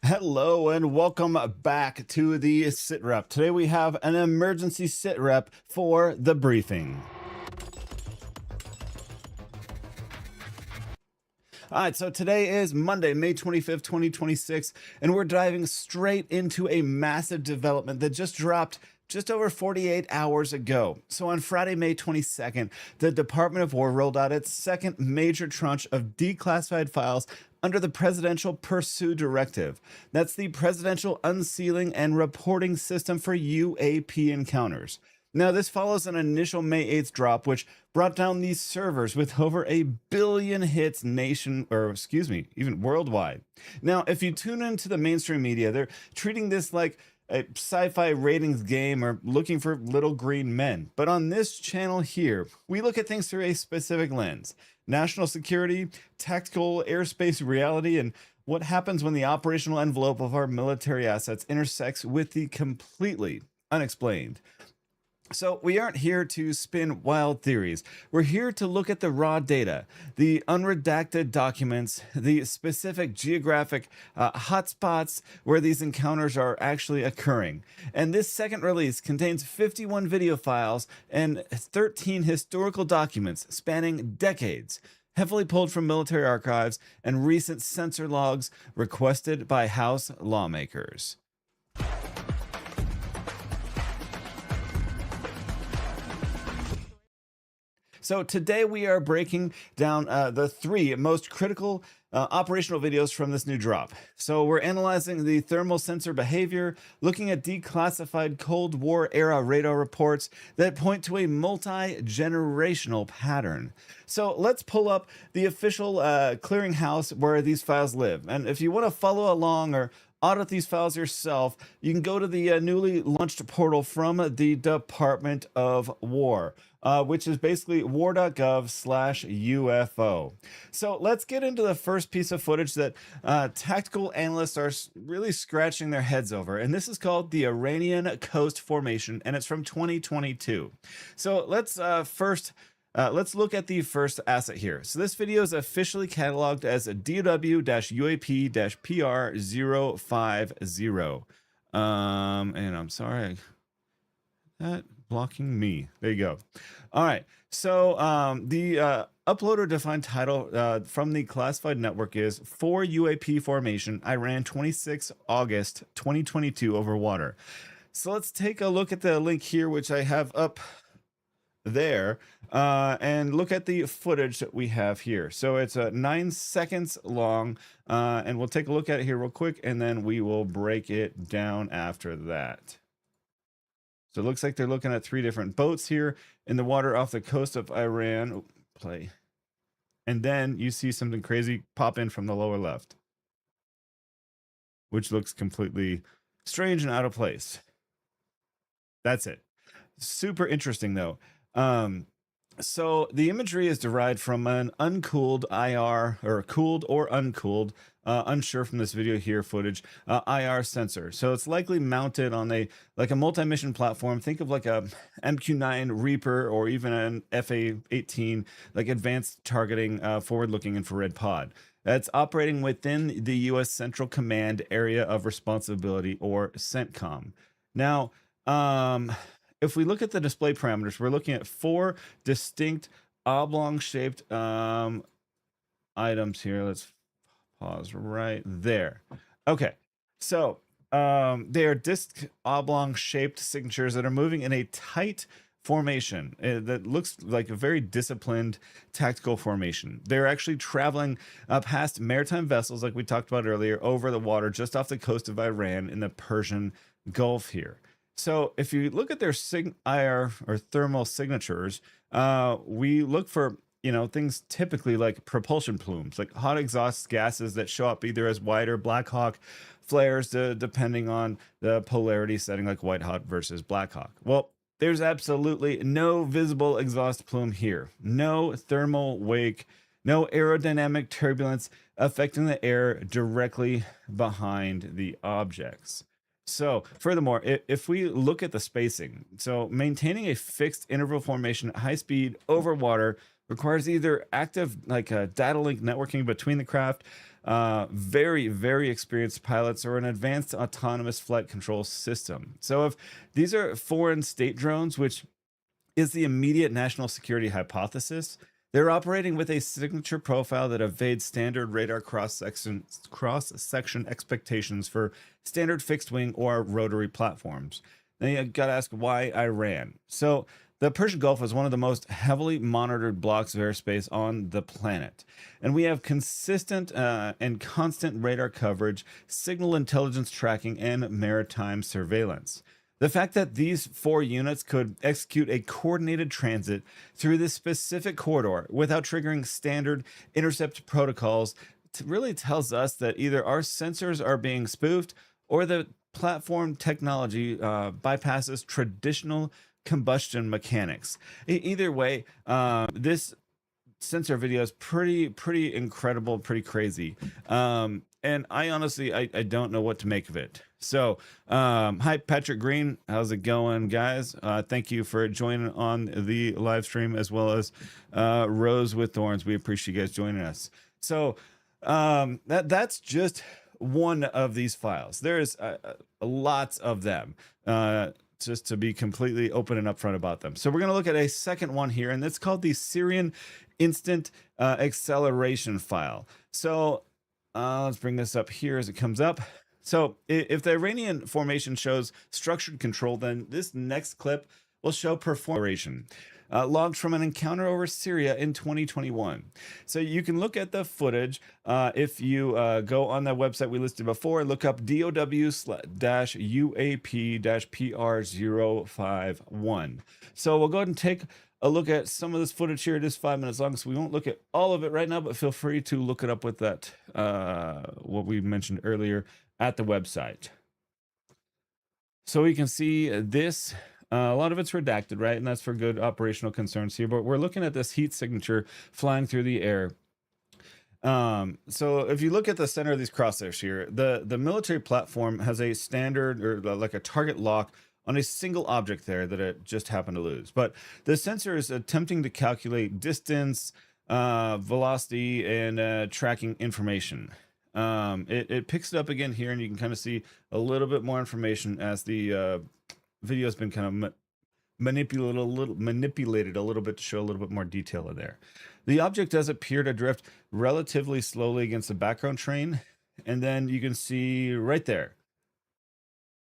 Hello and welcome back to the SITREP. Today we have an emergency SITREP for the briefing. All right, so today is Monday, May 25th, 2026, and we're diving straight into a massive development that just dropped just over 48 hours ago. So on Friday, May 22nd, the Department of War rolled out its second major tranche of declassified files under the Presidential Pursue Directive. That's the Presidential Unsealing and Reporting System for UAP encounters. Now, this follows an initial May 8th drop, which brought down these servers with over 1 billion hits even worldwide. Now, if you tune into the mainstream media, they're treating this like a sci-fi ratings game or looking for little green men. But on this channel here, we look at things through a specific lens: national security, tactical airspace reality, and what happens when the operational envelope of our military assets intersects with the completely unexplained. So we aren't here to spin wild theories. We're here to look at the raw data, the unredacted documents, the specific geographic hotspots where these encounters are actually occurring. And this second release contains 51 video files and 13 historical documents spanning decades, heavily pulled from military archives and recent sensor logs requested by House lawmakers. So today we are breaking down the three most critical operational videos from this new drop. So we're analyzing the thermal sensor behavior, looking at declassified Cold War era radar reports that point to a multi-generational pattern. So let's pull up the official clearinghouse where these files live. And if you want to follow along or audit these files yourself, you can go to the newly launched portal from the Department of War, which is basically war.gov/UFO. So let's get into the first piece of footage that tactical analysts are really scratching their heads over. And this is called the Iranian Coast Formation, and it's from 2022. So let's let's look at the first asset here. So this video is officially cataloged as a DOW-UAP-PR050. And I'm sorry, that blocking me. There you go. All right. So the uploader defined title from the classified network is For UAP Formation, Iran, 26 August 2022 over water. So let's take a look at the link here, which I have up there, and look at the footage that we have here. So it's 9 seconds long, and we'll take a look at it here real quick, and then we will break it down after that. So it looks like they're looking at 3 different boats here in the water off the coast of Iran. Oh, play. And then you see something crazy pop in from the lower left, which looks completely strange and out of place. That's it. Super interesting though. So the imagery is derived from an uncooled IR, or cooled or uncooled, unsure from this video here footage, IR sensor. So it's likely mounted on a multi-mission platform. Think of like a MQ-9 Reaper or even an FA-18, like advanced targeting, forward-looking infrared pod. That's operating within the U.S. Central Command Area of Responsibility, or CENTCOM. Now, if we look at the display parameters, we're looking at 4 distinct oblong-shaped items here. Let's pause right there. Okay, so they are disc oblong-shaped signatures that are moving in a tight formation that looks like a very disciplined tactical formation. They're actually traveling past maritime vessels, like we talked about earlier, over the water just off the coast of Iran in the Persian Gulf here. So if you look at their IR or thermal signatures, we look for, things typically like propulsion plumes, like hot exhaust gases that show up either as white or black hawk flares, depending on the polarity setting, like white hot versus black hawk. Well, there's absolutely no visible exhaust plume here, no thermal wake, no aerodynamic turbulence affecting the air directly behind the objects. So furthermore, if we look at the spacing, so maintaining a fixed interval formation at high speed over water requires either active data link networking between the craft, very, very experienced pilots, or an advanced autonomous flight control system. So if these are foreign state drones, which is the immediate national security hypothesis, they're operating with a signature profile that evades standard radar cross-section expectations for standard fixed-wing or rotary platforms. Now you got to ask, why Iran? So the Persian Gulf is one of the most heavily monitored blocks of airspace on the planet. And we have consistent and constant radar coverage, signal intelligence tracking, and maritime surveillance. The fact that these 4 units could execute a coordinated transit through this specific corridor without triggering standard intercept protocols really tells us that either our sensors are being spoofed, or the platform technology bypasses traditional combustion mechanics. Either way, this sensor video is pretty incredible, pretty crazy. And I honestly, I don't know what to make of it. So, hi, Patrick Green. How's it going, guys? Thank you for joining on the live stream, as well as Rose with Thorns. We appreciate you guys joining us. So, that's just one of these files. There's lots of them, just to be completely open and upfront about them. So we're going to look at a second one here, and it's called the Syrian instant acceleration file. So let's bring this up here as it comes up. So if the Iranian formation shows structured control, then this next clip will show performance logged from an encounter over Syria in 2021. So you can look at the footage if you go on that website we listed before, look up DOW-UAP-PR051. So we'll go ahead and take a look at some of this footage here. It is 5 minutes long, so we won't look at all of it right now, but feel free to look it up with that, what we mentioned earlier at the website. So we can see this. A lot of it's redacted, right? And that's for good operational concerns here. But we're looking at this heat signature flying through the air. So if you look at the center of these crosshairs here, the military platform has a standard, or like a target lock on a single object there that it just happened to lose. But the sensor is attempting to calculate distance, velocity, and tracking information. It picks it up again here, and you can kind of see a little bit more information as the video has been kind of manipulated a little bit to show a little bit more detail in there. The object does appear to drift relatively slowly against the background train, and then you can see right there,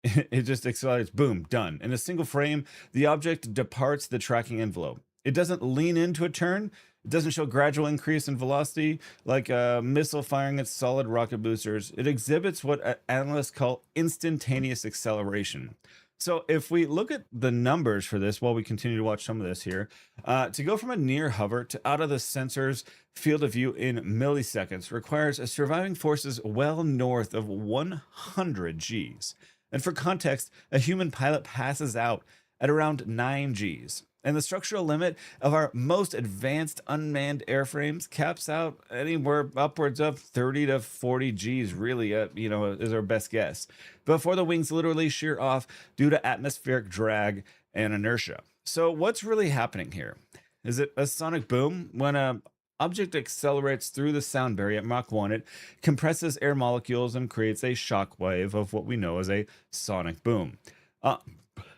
it just accelerates, boom, done. In a single frame, the object departs the tracking envelope. It doesn't lean into a turn. It doesn't show gradual increase in velocity like a missile firing its solid rocket boosters. It exhibits what analysts call instantaneous acceleration. So if we look at the numbers for this while we continue to watch some of this here, to go from a near hover to out of the sensor's field of view in milliseconds requires a surviving forces well north of 100 Gs. And for context, a human pilot passes out at around 9 Gs. And the structural limit of our most advanced unmanned airframes caps out anywhere upwards of 30 to 40 Gs, really, is our best guess, before the wings literally shear off due to atmospheric drag and inertia. So what's really happening here? Is it a sonic boom? When an object accelerates through the sound barrier at Mach 1, it compresses air molecules and creates a shock wave of what we know as a sonic boom.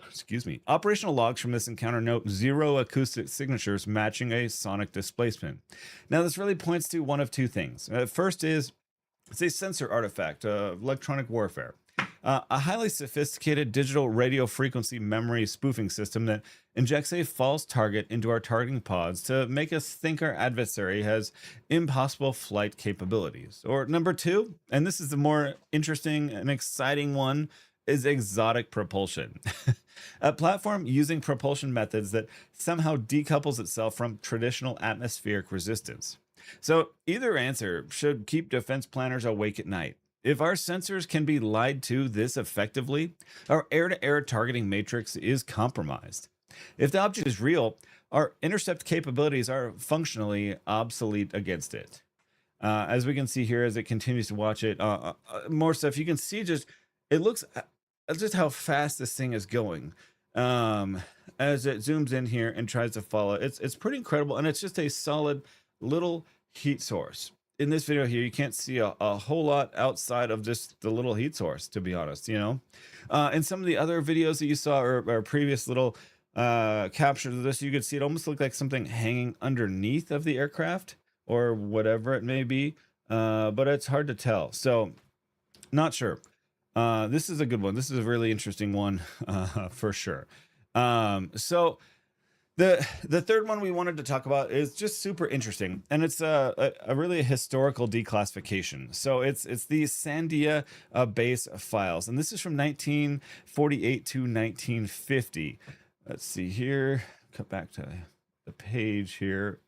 Excuse me. Operational logs from this encounter note 0 acoustic signatures matching a sonic displacement. Now, this really points to one of two things. First is, it's a sensor artifact of electronic warfare. A highly sophisticated digital radio frequency memory spoofing system that injects a false target into our targeting pods to make us think our adversary has impossible flight capabilities. Or number two, and this is the more interesting and exciting one, is exotic propulsion. A platform using propulsion methods that somehow decouples itself from traditional atmospheric resistance. So either answer should keep defense planners awake at night. If our sensors can be lied to this effectively, our air-to-air targeting matrix is compromised. If the object is real, our intercept capabilities are functionally obsolete against it. As we can see here, as it continues to watch it, more stuff, you can see just, it looks just how fast this thing is going as it zooms in here and tries to follow. It's pretty incredible, and it's just a solid little heat source. in this video here, you can't see a whole lot outside of just the little heat source, to be honest, you know. In some of the other videos that you saw, or previous little captures of this, you could see it almost looked like something hanging underneath of the aircraft or whatever it may be, but it's hard to tell. So not sure. This is a good one. This is a really interesting one, for sure. So the third one we wanted to talk about is just super interesting, and it's a really historical declassification. So it's the Sandia base files, and this is from 1948 to 1950. Let's see here. Cut back to the page here.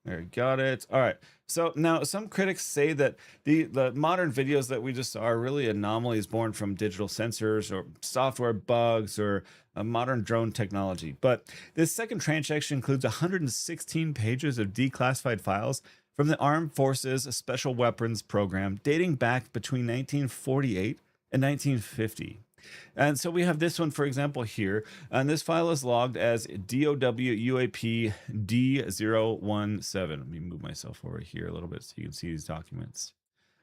There, got it. All right. So now some critics say that the modern videos that we just saw are really anomalies born from digital sensors or software bugs or a modern drone technology. But this second tranche actually includes 116 pages of declassified files from the Armed Forces Special Weapons Program dating back between 1948 and 1950. And so we have this one, for example, here, and this file is logged as DOW UAP D017. Let me move myself over here a little bit so you can see these documents.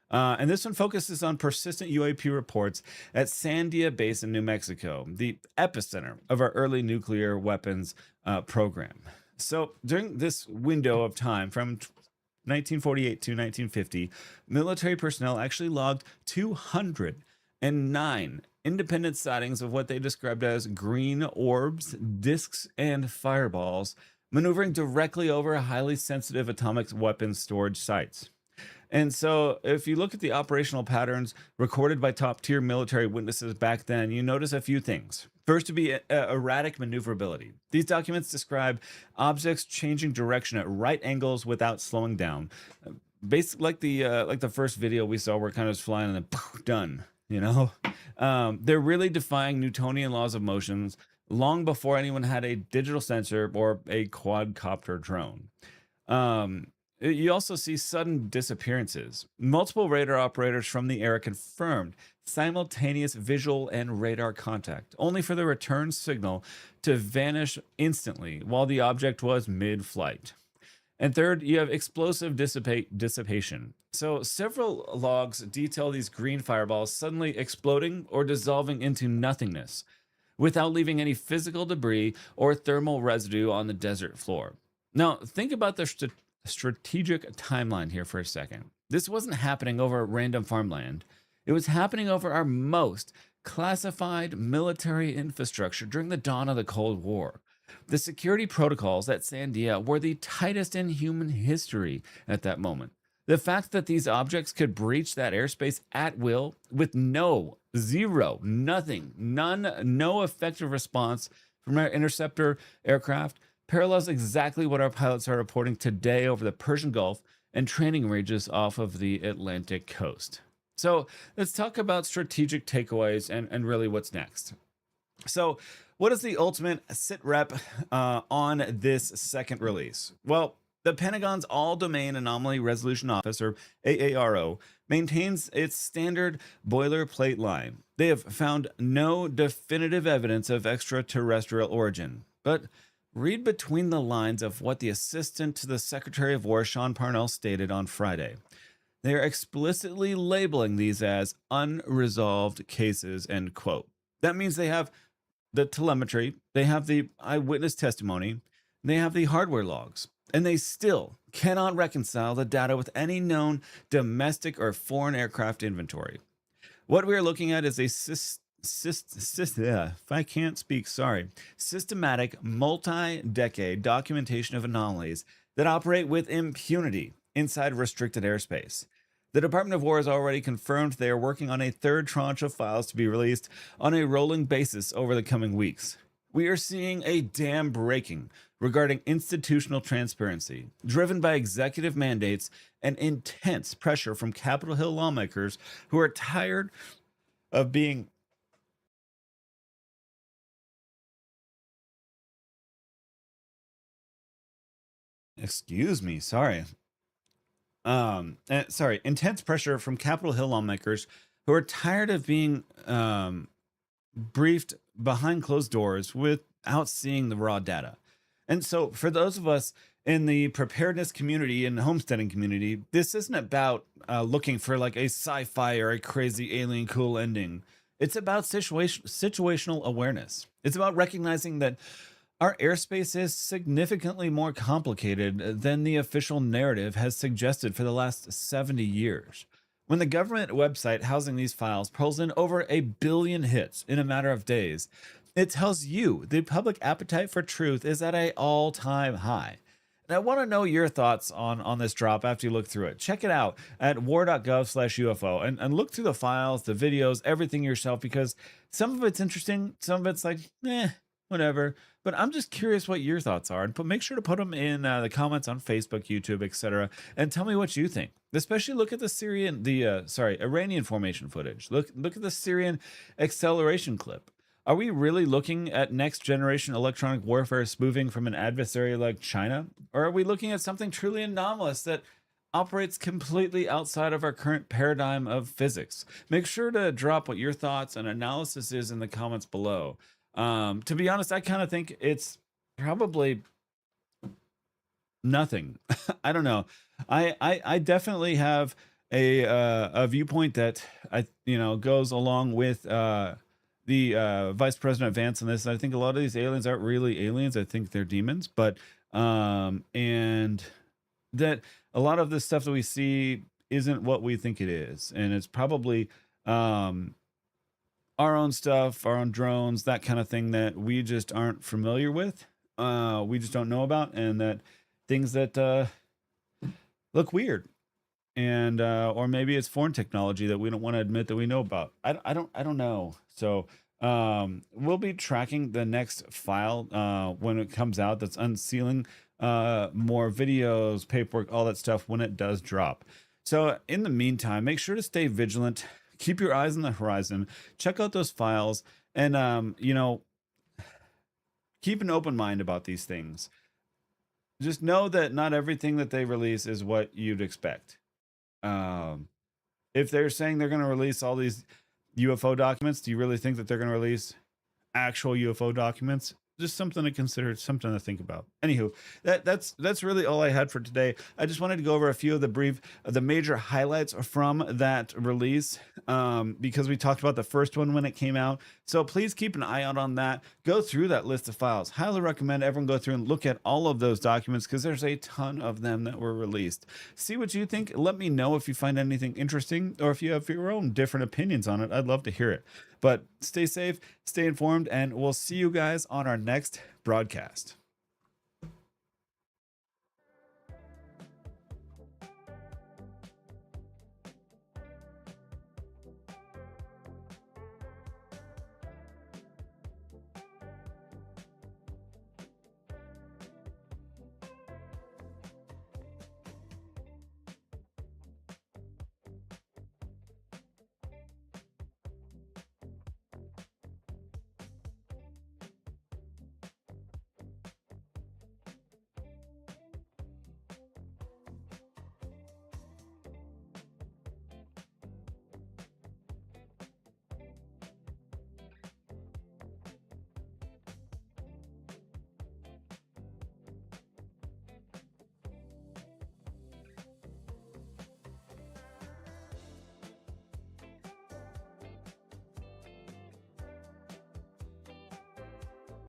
And this one focuses on persistent UAP reports at Sandia Base in New Mexico, the epicenter of our early nuclear weapons program. So during this window of time from 1948 to 1950, military personnel actually logged 209 independent sightings of what they described as green orbs, disks, and fireballs maneuvering directly over highly sensitive atomic weapons storage sites. And so if you look at the operational patterns recorded by top-tier military witnesses back then, you notice a few things. First, to be erratic maneuverability. These documents describe objects changing direction at right angles without slowing down. Basically, like the first video we saw, where it kind of was flying and then poof, done. You know, they're really defying Newtonian laws of motions long before anyone had a digital sensor or a quadcopter drone. You also see sudden disappearances. Multiple radar operators from the era confirmed simultaneous visual and radar contact, only for the return signal to vanish instantly while the object was mid-flight. And third, you have explosive dissipation. So several logs detail these green fireballs suddenly exploding or dissolving into nothingness without leaving any physical debris or thermal residue on the desert floor. Now, think about the strategic timeline here for a second. This wasn't happening over random farmland. It was happening over our most classified military infrastructure during the dawn of the Cold War. The security protocols at Sandia were the tightest in human history at that moment. The fact that these objects could breach that airspace at will with no effective response from our interceptor aircraft parallels exactly what our pilots are reporting today over the Persian Gulf and training ranges off of the Atlantic coast. So let's talk about strategic takeaways and really what's next. So what is the ultimate SITREP on this second release? Well, the Pentagon's All-Domain Anomaly Resolution Office, or AARO, maintains its standard boilerplate line. They have found no definitive evidence of extraterrestrial origin. But read between the lines of what the Assistant to the Secretary of War, Sean Parnell, stated on Friday. They are explicitly labeling these as unresolved cases, end quote. That means they have the telemetry, they have the eyewitness testimony, they have the hardware logs, and they still cannot reconcile the data with any known domestic or foreign aircraft inventory. What we are looking at is a systematic multi-decade documentation of anomalies that operate with impunity inside restricted airspace. The Department of War has already confirmed they are working on a third tranche of files to be released on a rolling basis over the coming weeks. We are seeing a dam breaking regarding institutional transparency, driven by executive mandates and intense pressure from Capitol Hill lawmakers who are tired of being intense pressure from Capitol Hill lawmakers who are tired of being briefed behind closed doors without seeing the raw data. And so for those of us in the preparedness community and homesteading community, this isn't about looking for like a sci-fi or a crazy alien cool ending. It's about situational awareness. It's about recognizing that our airspace is significantly more complicated than the official narrative has suggested for the last 70 years. When the government website housing these files pulls in over a billion hits in a matter of days, it tells you the public appetite for truth is at an all-time high. And I want to know your thoughts on this drop after you look through it. Check it out at war.gov/UFO and look through the files, the videos, everything yourself, because some of it's interesting, some of it's like, whatever. But I'm just curious what your thoughts are, and make sure to put them in the comments on Facebook, YouTube, etc., and tell me what you think. Especially look at the Iranian formation footage. Look at the Syrian acceleration clip. Are we really looking at next generation electronic warfare spoofing from an adversary like China, or are we looking at something truly anomalous that operates completely outside of our current paradigm of physics? Make sure to drop what your thoughts and analysis is in the comments below. To be honest, I kind of think it's probably nothing. I don't know. I definitely have a viewpoint that goes along with the Vice President Vance on this. I think a lot of these aliens aren't really aliens. I think they're demons, but and that a lot of the stuff that we see isn't what we think it is, and it's probably our own stuff, our own drones, that kind of thing that we just aren't familiar with. We just don't know about, and that things that look weird, and or maybe it's foreign technology that we don't want to admit that we know about. I don't know. So we'll be tracking the next file when it comes out. That's unsealing more videos, paperwork, all that stuff when it does drop. So in the meantime, make sure to stay vigilant. Keep your eyes on the horizon. Check out those files, and keep an open mind about these things. Just know that not everything that they release is what you'd expect. If they're saying they're going to release all these UFO documents, do you really think that they're going to release actual UFO documents? Just something to consider, something to think about. Anywho, that's really all I had for today. I just wanted to go over a few of the major highlights from that release, because we talked about the first one when it came out. So please keep an eye out on that. Go through that list of files. Highly recommend everyone go through and look at all of those documents, because there's a ton of them that were released. See what you think. Let me know if you find anything interesting, or if you have your own different opinions on it. I'd love to hear it. But stay safe, stay informed, and we'll see you guys on our next broadcast.